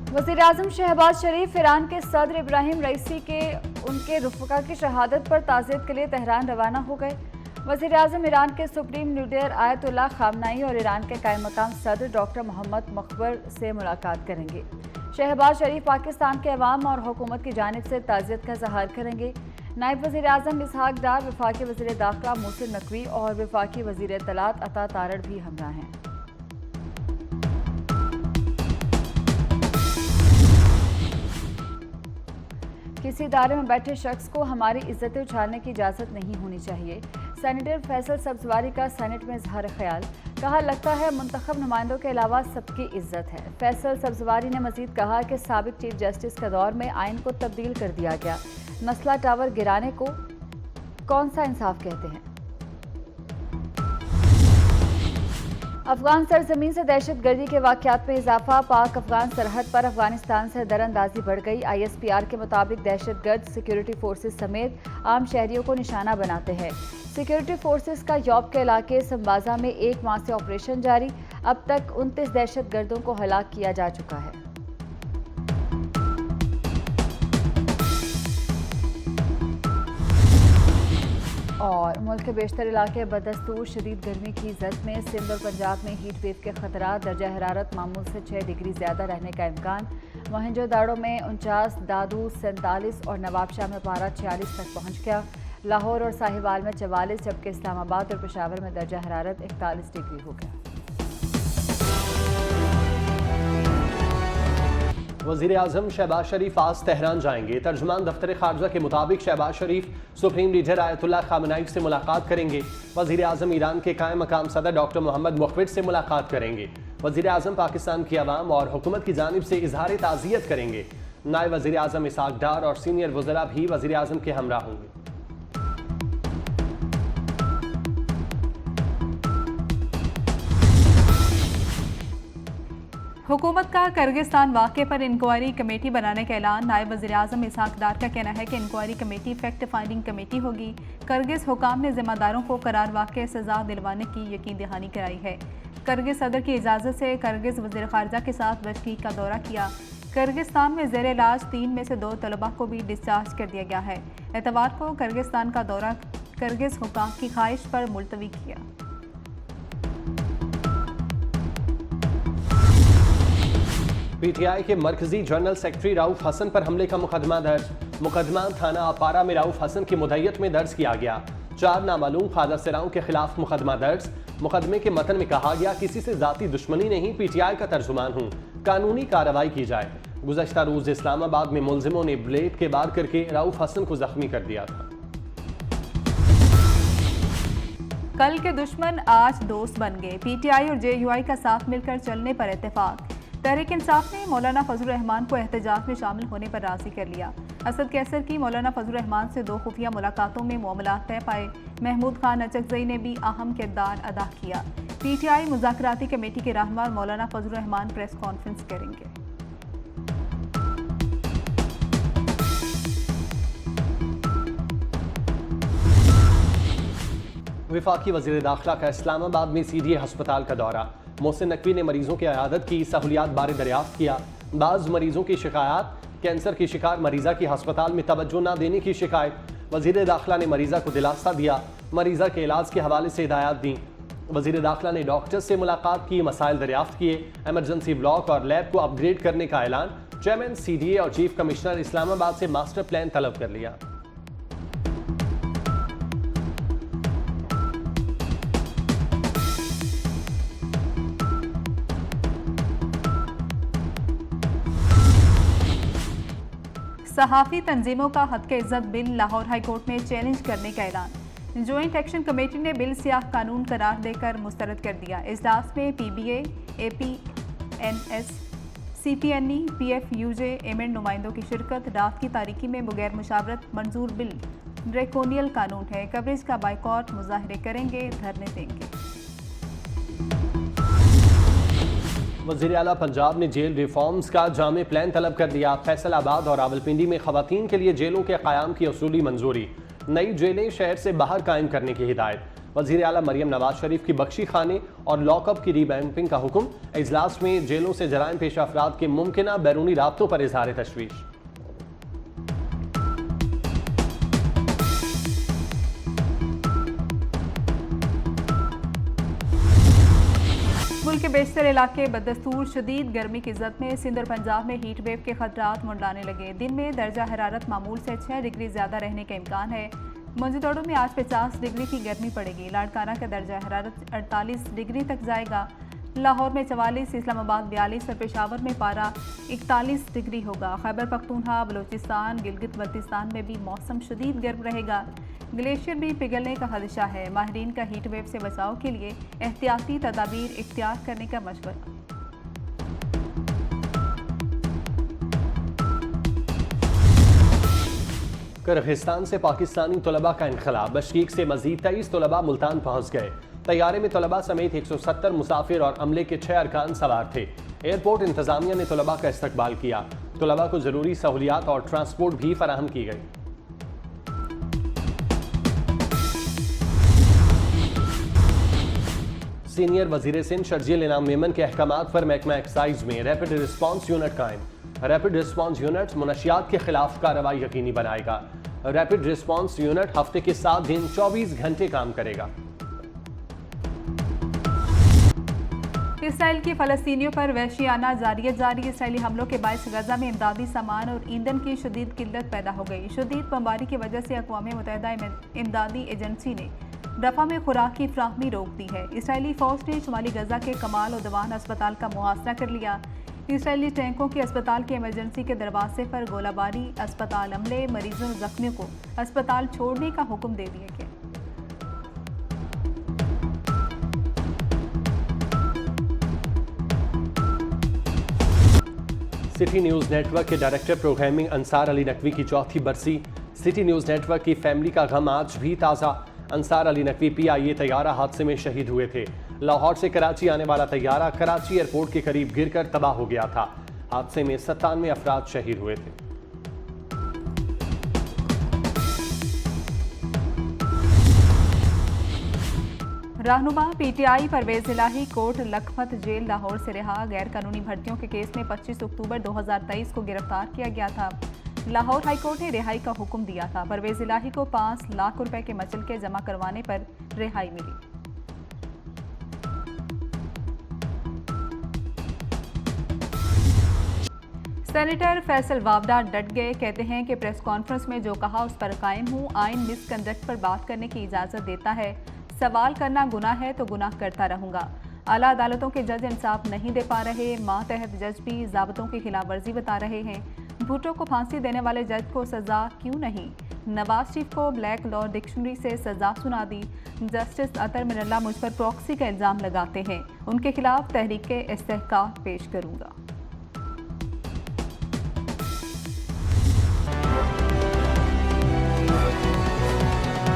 वज़ीर-ए-आज़म शहबाज शरीफ ईरान के सदर इब्राहिम रईसी के उनके रुफ़क़ा की शहादत पर ताज़ियत के लिए तेहरान रवाना हो गए। वज़ीर-ए-आज़म ईरान के सुप्रीम लीडर आयतुल्लाह ख़ामनेई और ईरान के कायम मक़ाम सदर डॉक्टर मोहम्मद मुख़बर से मुलाकात करेंगे। शहबाज शरीफ पाकिस्तान के अवाम और हुकूमत की जानिब से ताज़ियत का इज़हार करेंगे। नायब वज़ीर-ए-आज़म इसहाक़ डार, वफ़ाक़ी वज़ीर दाख़िला मोहसिन नकवी और वफ़ाक़ी वज़ीर इत्तलात अता तारड़ भी हमरा हैं। किसी इदारे में बैठे शख्स को हमारी इज्जतें उछालने की इजाज़त नहीं होनी चाहिए। सेनेटर फैसल सब्ज़वारी का सेनेट में इज़हार ख्याल। कहा, लगता है मुंतखब नुमाइंदों के अलावा सबकी इज्जत है। फैसल सब्ज़वारी ने मजीद कहा कि साबिक चीफ जस्टिस के दौर में आइन को तब्दील कर दिया गया। नस्ला टावर गिराने को कौन सा इंसाफ कहते हैं। अफगान सरजमीन से दहशत गर्दी के वाक़यात में इजाफा। पाक अफगान सरहद पर अफगानिस्तान से दरअंदाजी बढ़ गई। ISPR के मुताबिक दहशत गर्द सिक्योरिटी फोर्सेस समेत आम शहरियों को निशाना बनाते हैं। सिक्योरिटी फोर्सेस का यौब के इलाके संबाजा में 1 माह से ऑपरेशन जारी। अब तक 29 दहशत गर्दों को हलाक किया जा चुका है। और मुल्क के बेशतर इलाके बदस्तूर शदीद गर्मी की जद में। सिंध और पंजाब में हीट वेव के खतरा। दर्जा हरारत मामूल से 6 डिग्री ज़्यादा रहने का इम्कान। मोहनजोदाड़ो में 49, दादू 47 और नवाबशाह में पारा 46 तक पहुँच गया। लाहौर और साहिवाल में 44, जबकि इस्लामाबाद और पेशावर में दर्जा हरारत 41 डिग्री हो गया। वज़ीर-ए-आज़म शहबाज शरीफ आज तेहरान जाएंगे। तर्जुमान दफ्तर खारजा के मुताबिक शहबाज शरीफ सुप्रीम लीडर आयतुल्लाह ख़ामनेई से मुलाकात करेंगे। वज़ीर-ए-आज़म ईरान के कायम मक़ाम सदर डॉक्टर मोहम्मद मुख़बर से मुलाकात करेंगे। वज़ीर-ए-आज़म पाकिस्तान की अवाम और हुकूमत की जानिब से इज़हार ताज़ियत करेंगे। नायब वज़ीर-ए-आज़म इसहाक़ डार और सीनियर वज़रा भी वज़ीर-ए-आज़म के हमरा होंगे। हुकूमत का किर्गिस्तान वाक़े पर इंक्वायरी कमेटी बनाने का ऐलान। नायब वज़ीर-ए-आज़म इसहाक़ डार का कहना है कि inquiry committee fact finding committee होगी। किर्गिज़ हुकाम ने ज़िम्मेदारों को करार वाक़े सज़ा दिलवाने की यकीन दहानी कराई है। किर्गिज़ सदर की इजाज़त से किर्गिज़ वज़ीर ख़ारजा के साथ बशकीक का दौरा किया। किर्गिस्तान में ज़ेर इलाज 3 में से 2 तलबा को भी डिस्चार्ज कर दिया गया है। एतवार को किर्गिस्तान का दौरा किर्गिज़ हुकाम की ख्वाहिश पर मुलतवी किया। PTI के मरकजी जनरल सेक्रेटरी राउफ हसन पर हमले का मुकदमा दर्ज। मुकदमा थाना अपारा में राउफ हसन की मुद्दईयत में दर्ज किया गया। 4 नामालूम खादा सिराओं के खिलाफ मुकदमा दर्ज। मुकदमे के मतन में कहा गया, किसी से जाती दुश्मनी नहीं, PTI का तर्जुमान हूँ, कानूनी कार्रवाई की जाए। गुज़श्ता रोज इस्लामाबाद में मुलजिमों ने ब्लेड के वार करके राउफ हसन को जख्मी कर दिया था। कल के दुश्मन आज दोस्त बन गए। PTI और JUI का साथ मिलकर चलने पर इत्तेफाक। तहरीक इंसाफ ने मौलाना फजल रहमान को एहतजाज में शामिल होने पर राजी कर लिया। असद कैसर की मौलाना फजल रहमान से 2 खुफिया मुलाकातों में मामलात तय पाए। महमूद खान अचकजई ने भी अहम किरदार अदा किया। PTI मुज़ाकराती कमेटी के रहनुमा मौलाना फजल रहमान प्रेस कॉन्फ्रेंस करेंगे। वफाकी वज़ीर दाखिला का इस्लामाबाद में CDA अस्पताल का दौरा। मोहसिन नकवी ने मरीजों की इयादत की, सहूलियात बारे दरियाफ्त किया। बाज़ मरीजों की शिकायत, कैंसर की शिकार मरीज़ा की अस्पताल में तवज्जो न देने की शिकायत। वज़ीर दाखिला ने मरीज़ा को दिलासा दिया, मरीज़ा के इलाज के हवाले से हिदायत दी। वज़ीर दाखिला ने डॉक्टर से मुलाकात की, मसाइल दरियाफ्त किए। एमरजेंसी ब्लॉक और लैब को अपग्रेड करने का ऐलान। चेयरमैन CDA और चीफ कमिश्नर इस्लामाबाद से मास्टर प्लान तलब कर लिया। सहाफ़ी तंजीमों का हक़ इज़्ज़त बिल लाहौर हाई कोर्ट में चैलेंज करने का ऐलान। जॉइंट एक्शन कमेटी ने बिल सियाह कानून करार देकर मुस्तरद कर दिया। इजलास में PBA, APNS, CPNE, PFUJ, एमेंड नुमाइंदों की शिरकत। रात की तारीकी में बगैर मुशावरत मंजूर बिल ड्रैकोनियल कानून है। कवरेज का बाइकॉट, मुजाहरे करेंगे, धरने देंगे। वज़ीर आला पंजाब ने जेल रिफॉर्म्स का जामे प्लान तलब कर दिया। फैसलाबाद और रावलपिंडी में ख़वातीन के लिए जेलों के क़याम की असूली मंजूरी। नई जेलें शहर से बाहर कायम करने की हिदायत। वज़ीर आला मरियम नवाज शरीफ की बख्शी खाने और लॉकअप की रीवैम्पिंग का हुक्म। इजलास में जेलों से जराइम पेशा अफराद के मुमकिना बैरूनी राब्तों पर इजहार तशवीश। मुल्क के बेशतर इलाके बदस्तूर शदीद गर्मी की जद में सिंध और पंजाब में हीट वेव के खतरात मंडलाने लगे। दिन में दर्जा हरारत मामूल से 6 डिग्री ज़्यादा रहने का इम्कान है। मंजूदोड़ो में आज 50 डिग्री की गर्मी पड़ेगी। लाड़काना का दर्जा हरारत 48 डिग्री तक जाएगा। लाहौर में 44, इस्लामाबाद 42 और पेशावर में पारा 41 डिग्री होगा। खैबर पख्तूनख्वा, बलूचिस्तान, गिलगित बल्तिस्तान में भी मौसम शदीद गर्म रहेगा। ग्लेशियर भी पिघलने का खदशा है। माहिरीन का हीट वेव से बचाव के लिए एहतियाती तदाबीर इख्तियार करने का मशवरा। किर्गिस्तान से पाकिस्तानी तलबा का इनखला। बशकीक से मजीद 23 तलबा मुल्तान पहुंच गए। तैयारे में तलबा समेत 170 मुसाफिर और अमले के 6 अरकान सवार थे। एयरपोर्ट इंतजामिया ने तलबा का इस्तकबाल किया। तलबा को जरूरी सहूलियात और ट्रांसपोर्ट भी फराहम की गई। सीनियर वजीर सिंध शर्जील इनाम मेमन के अहकामात पर महकमा एक्साइज में रैपिड रिस्पांस यूनिट कायम। रैपिड रिस्पांस यूनिट मुनशियात के खिलाफ कार्रवाई यकीनी बनाएगा। रैपिड रिस्पांस यूनिट हफ्ते के 7 दिन 24 घंटे काम करेगा। इसराइल की फ़लस्तीनियों पर वहशियाना जारी इसराइली हमलों के बायस गजा में इमदादी सामान और ईंधन की शदीद किल्लत पैदा हो गई। शदीद बमबारी की वजह से अक़वाम मुत्तहिदा इमदादी एजेंसी ने रफ़ा में खुराक की फ्राहमी रोक दी है। इसराइली फ़ौज ने शुमाली गजा के कमाल उदवान अस्पताल का मुहासरा कर लिया। इसराइली टैंकों के अस्पताल के इमरजेंसी के दरवाजे पर गोलाबारी। अस्पताल अमले, मरीजों और जख्मियों को अस्पताल छोड़ने का हुक्म दे दिया गया। सिटी न्यूज़ नेटवर्क के डायरेक्टर प्रोग्रामिंग अंसार अली नकवी की चौथी बरसी। सिटी न्यूज़ नेटवर्क की फैमिली का गम आज भी ताज़ा। अंसार अली नकवी PIA तैयारा हादसे में शहीद हुए थे। लाहौर से कराची आने वाला तैयारा कराची एयरपोर्ट के करीब गिरकर तबाह हो गया था। हादसे में 97 अफराद शहीद हुए थे। रहनुमा PTI परवेज इलाही कोर्ट लखपत जेल लाहौर से रिहा। गैर कानूनी भर्तियों के केस में 25 अक्टूबर 2023 को गिरफ्तार किया गया था। लाहौर हाईकोर्ट ने रिहाई का हुक्म दिया था। परवेज इलाही को 5 लाख रुपए के मचलके जमा करवाने पर रिहाई मिली। सेनेटर फैसल वावडा डट गए। कहते हैं कि प्रेस कॉन्फ्रेंस में जो कहा उस पर कायम हूँ। आइन मिसकंडक्ट पर बात करने की इजाज़त देता है। सवाल करना गुनाह है तो गुनाह करता रहूँगा। आला अदालतों के जज इंसाफ नहीं दे पा रहे। मातहत जज भी ज़ाबतों की खिलाफ वर्जी बता रहे हैं। भुट्टो को फांसी देने वाले जज को सज़ा क्यों नहीं? नवाज शरीफ को ब्लैक लॉ डिक्शनरी से सज़ा सुना दी। जस्टिस अतर मिनल्ला मुझ पर प्रॉक्सी का इल्ज़ाम लगाते हैं। उनके खिलाफ तहरीक इस्तेहकाक पेश करूँगा।